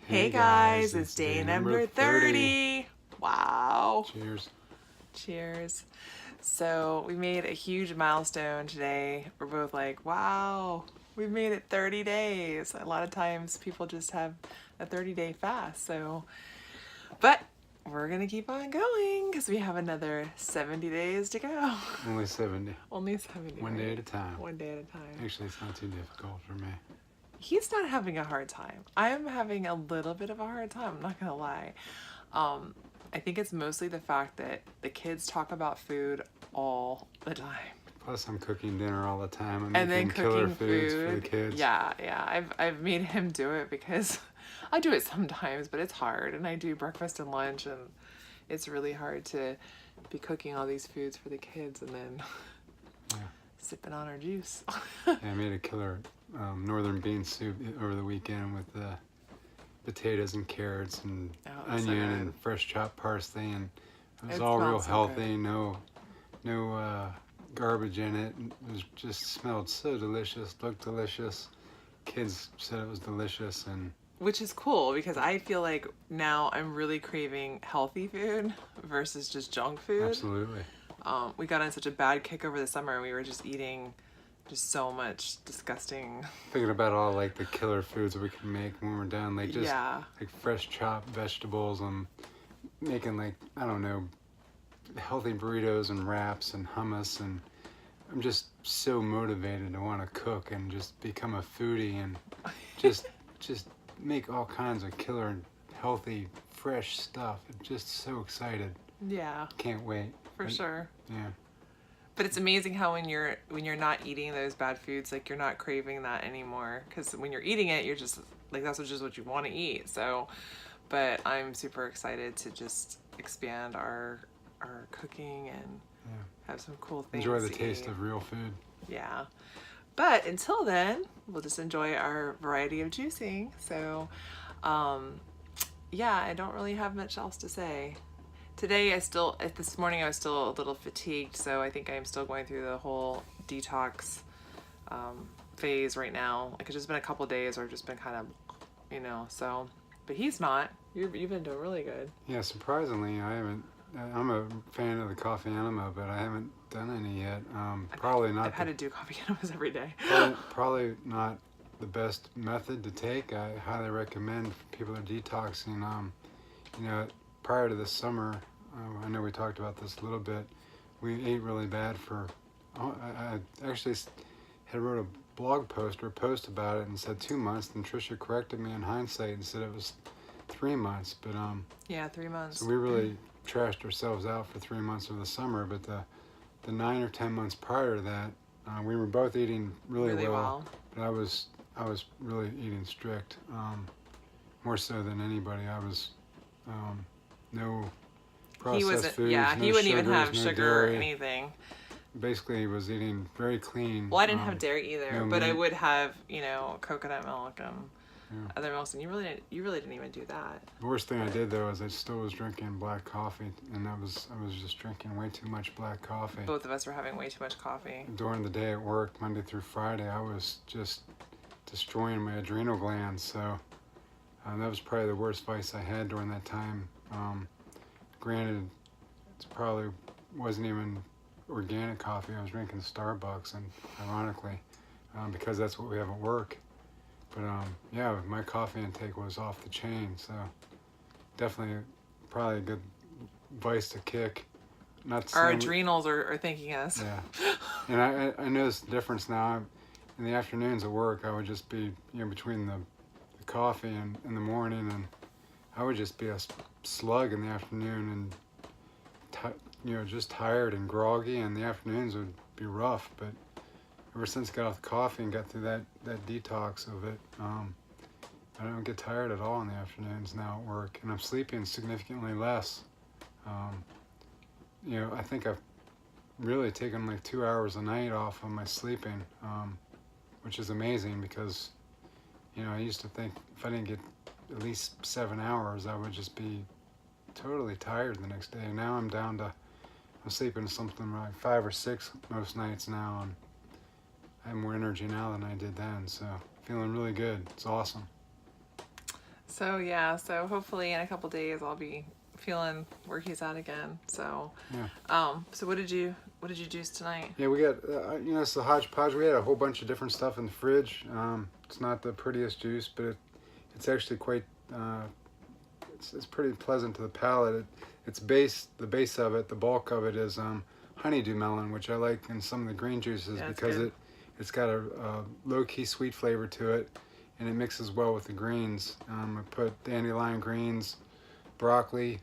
Hey guys, it's day number 30. Wow. Cheers. Cheers. So we made a huge milestone today. We're both like, wow, we made it 30 days. A lot of times people just have a 30-day fast. But we're going to keep on going because we have another 70 days to go. Only 70. Only 70. One day right? at a time. One day at a time. Actually, it's not too difficult for me. He's not having a hard time. I'm having a little bit of a hard time, I'm not gonna lie. I think it's mostly the fact that the kids talk about food all the time. Plus, I'm cooking dinner all the time. I'm And then making killer cooking foods food. for the kids. Yeah. I've made him do it because I do it sometimes, but it's hard. And I do breakfast and lunch, and it's really hard to be cooking all these foods for the kids and then sipping on our juice. Yeah, I made a killer northern bean soup over the weekend with potatoes and carrots and That's so onion good. and fresh chopped parsley, and it was It all real smells so healthy. No garbage in it. It was just smelled so delicious, looked delicious. Kids said it was delicious, and Which is cool because I feel like now I'm really craving healthy food versus just junk food. absolutely. We got on such a bad kick over the summer, and we were just eating just so much disgusting. Thinking about all like the killer foods that we can make when we're done, like just like fresh chopped vegetables and making like, I don't know, healthy burritos and wraps and hummus, and I'm just so motivated to want to cook and just become a foodie and just make all kinds of killer healthy fresh stuff. I'm just so excited. Yeah, Can't wait. for sure. Yeah. But it's amazing how when you're not eating those bad foods, like you're not craving that anymore. Because when you're eating it, you're just like that's just what you want to eat. So, but I'm super excited to just expand our cooking and have some cool things. Enjoy the to taste eat. of real food. Yeah. But until then, we'll just enjoy our variety of juicing. So, yeah, I don't really have much else to say. Today, this morning I was still a little fatigued, so I think I'm still going through the whole detox phase right now. Like it's just been a couple days or just been kind of, so, but he's not. You've been doing really good. Yeah, surprisingly, I haven't. I'm a fan of the coffee enema, but I haven't done any yet. I've had to do coffee enemas every day. Probably not the best method to take. I highly recommend for people that are detoxing. Prior to this summer, I know we talked about this a little bit. We ate really bad for. I actually had wrote a blog post or a post about it and said 2 months. And Tricia corrected me in hindsight and said it was 3 months. But yeah, 3 months. So we really trashed ourselves out for 3 months of the summer. But the 9 or 10 months prior to that, we were both eating really well. But I was really eating strict, more so than anybody. I was no processed foods. Yeah, he wouldn't even have no sugar or dairy. Anything. Basically, he was eating very clean. Well, I didn't have dairy either, no but I meat. would have, coconut milk and other milks, and you really didn't even do that. The worst thing I did though is I still was drinking black coffee, and I was just drinking way too much black coffee. Both of us were having way too much coffee. During the day at work, Monday through Friday, I was just destroying my adrenal glands. So that was probably the worst vice I had during that time. Granted, it probably wasn't even organic coffee. I was drinking Starbucks, and ironically, because that's what we have at work. But yeah, my coffee intake was off the chain. So definitely, probably a good vice to kick. Not Our adrenals are thanking us. Yeah, and I notice the difference now. In the afternoons at work, I would just be between the coffee and in the morning, and I would just be a slug in the afternoon and just tired and groggy, and the afternoons would be rough. But ever since I got off the coffee and got through that detox of it, I don't get tired at all in the afternoons now at work, and I'm sleeping significantly less. I think I've really taken like 2 hours a night off of my sleeping, which is amazing because I used to think if I didn't get at least 7 hours, I would just be totally tired the next day. Now I'm down to, I'm sleeping something like 5 or 6 most nights now, and I have more energy now than I did then, so feeling really good. It's awesome. So yeah, so hopefully in a couple days I'll be feeling where he's at again. So, Yeah. So what did you juice tonight? Yeah, we got, it's the hodgepodge. We had a whole bunch of different stuff in the fridge. It's not the prettiest juice, but it's actually quite, it's pretty pleasant to the palate. The base of it, the bulk of it is honeydew melon, which I like in some of the green juices because it's got a low-key sweet flavor to it, and it mixes well with the greens. I put dandelion greens, broccoli.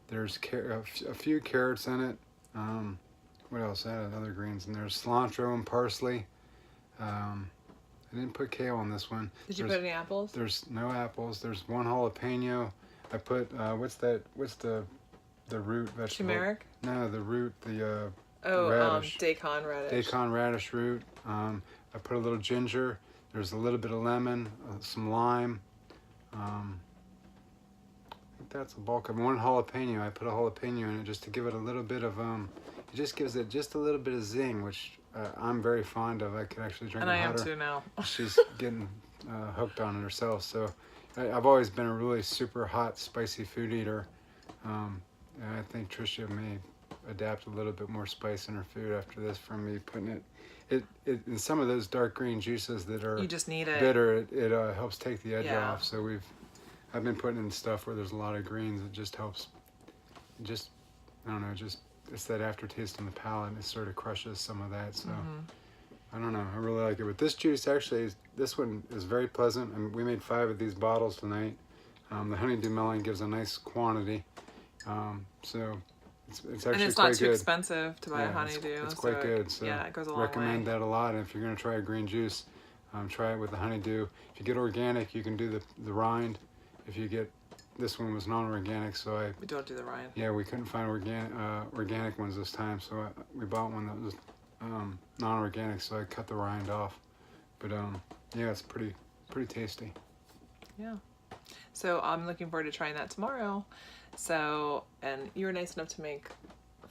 There's a few carrots in it. What else? I had other greens in there. Cilantro and parsley. I didn't put kale on this one. Did you put any apples? There's no apples. There's one jalapeno. I put what's the root vegetable? Turmeric? No, the root, the radish. Daikon radish. Daikon radish root. I put a little ginger. There's a little bit of lemon, some lime. I think that's the bulk of it. One jalapeno. I put a jalapeno in it just to give it a little bit of it just gives it just a little bit of zing, which I'm very fond of. I could actually drink it hotter. And I am too now. She's getting hooked on it herself. So I've always been a really super hot, spicy food eater. And I think Tricia may adapt a little bit more spice in her food after this from me putting it in some of those dark green juices that are you just need it. bitter. It helps take the edge off. So I've been putting in stuff where there's a lot of greens. It just helps. I don't know. It's that aftertaste on the palate. It sort of crushes some of that. So I don't know. I really like it. But this juice this one is very pleasant. And we made 5 of these bottles tonight. The honeydew melon gives a nice quantity. So it's actually and it's quite not too good. expensive to buy a honeydew. It's quite good. So yeah, it goes a long recommend way. that a lot. And if you're going to try a green juice, try it with the honeydew. If you get organic, you can do the rind. If you get this one was non-organic, so we don't do the rind. Yeah, we couldn't find organic ones this time, so we bought one that was non-organic, so I cut the rind off. But yeah, it's pretty tasty. Yeah. So I'm looking forward to trying that tomorrow. So, and you were nice enough to make.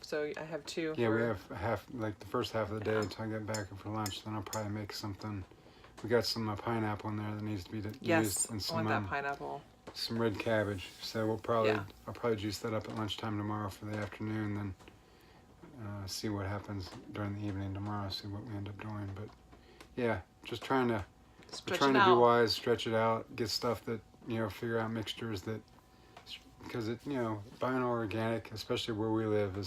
So I have 2. Yeah, we have the first half of the day until I get back for lunch. Then I'll probably make something. We got some pineapple in there that needs to be used, and I want that pineapple. Some red cabbage. So I'll probably juice that up at lunchtime tomorrow for the afternoon. Then see what happens during the evening tomorrow. See what we end up doing. But yeah, just trying to be wise, stretch it out, get stuff that figure out mixtures that because buying organic, especially where we live,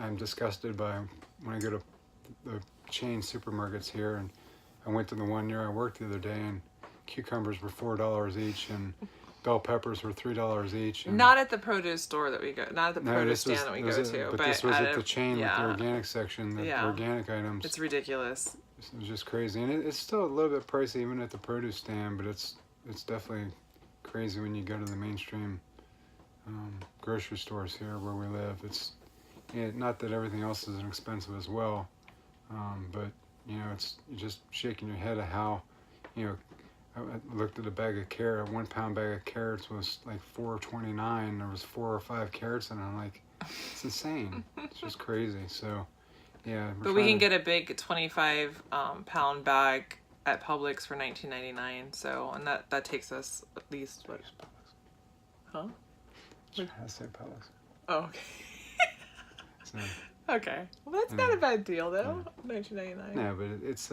I'm disgusted by when I go to the chain supermarkets here, and I went to the one near I worked the other day, and cucumbers were $4 each, and bell peppers were $3 each. And not at the produce store that we go. Not at the produce stand that we go to. But this was at the chain with the organic section, the organic items. It's ridiculous. It was just crazy, and it's still a little bit pricey even at the produce stand, but it's definitely crazy when you go to the mainstream grocery stores here where we live. It's not that everything else is expensive as well, but it's just shaking your head at how I looked at a bag of carrot. A 1 pound bag of carrots was like $4.29. There was 4 or 5 carrots in it. I'm like, it's insane. It's just crazy. So, yeah. But we can get a big 25 pound bag at Publix for $19.99. So, and that takes us at least what? Huh? I say Publix. Oh, okay. So, okay. Well, that's not a bad deal, though. $19.99. No, but it's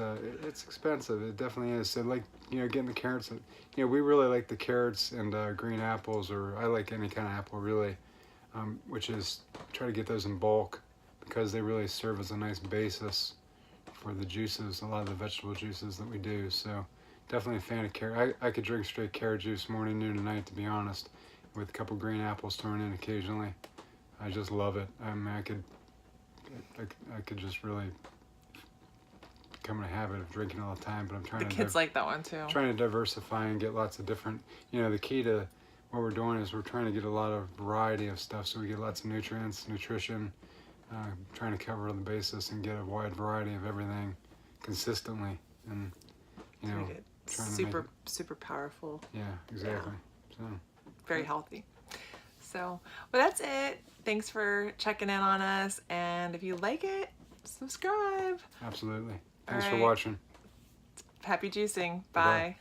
expensive. It definitely is. So, like, getting the carrots. We really like the carrots and green apples, or I like any kind of apple, really, which is try to get those in bulk because they really serve as a nice basis for the juices, a lot of the vegetable juices that we do. So, definitely a fan of carrot. I could drink straight carrot juice morning, noon, and night, to be honest, with a couple green apples thrown in occasionally. I just love it. I mean, I could just really become in a habit of drinking all the time, but I'm trying the kids like that one too. Trying to diversify and get lots of different, the key to what we're doing is we're trying to get a lot of variety of stuff, so we get lots of nutrients, nutrition, trying to cover the basis and get a wide variety of everything consistently, and trying to make it super powerful. Yeah, exactly. So very healthy. So, well, that's it. Thanks for checking in on us, and if you like it, subscribe. Absolutely. Thanks All for right. watching. Happy juicing. Bye-bye. Bye.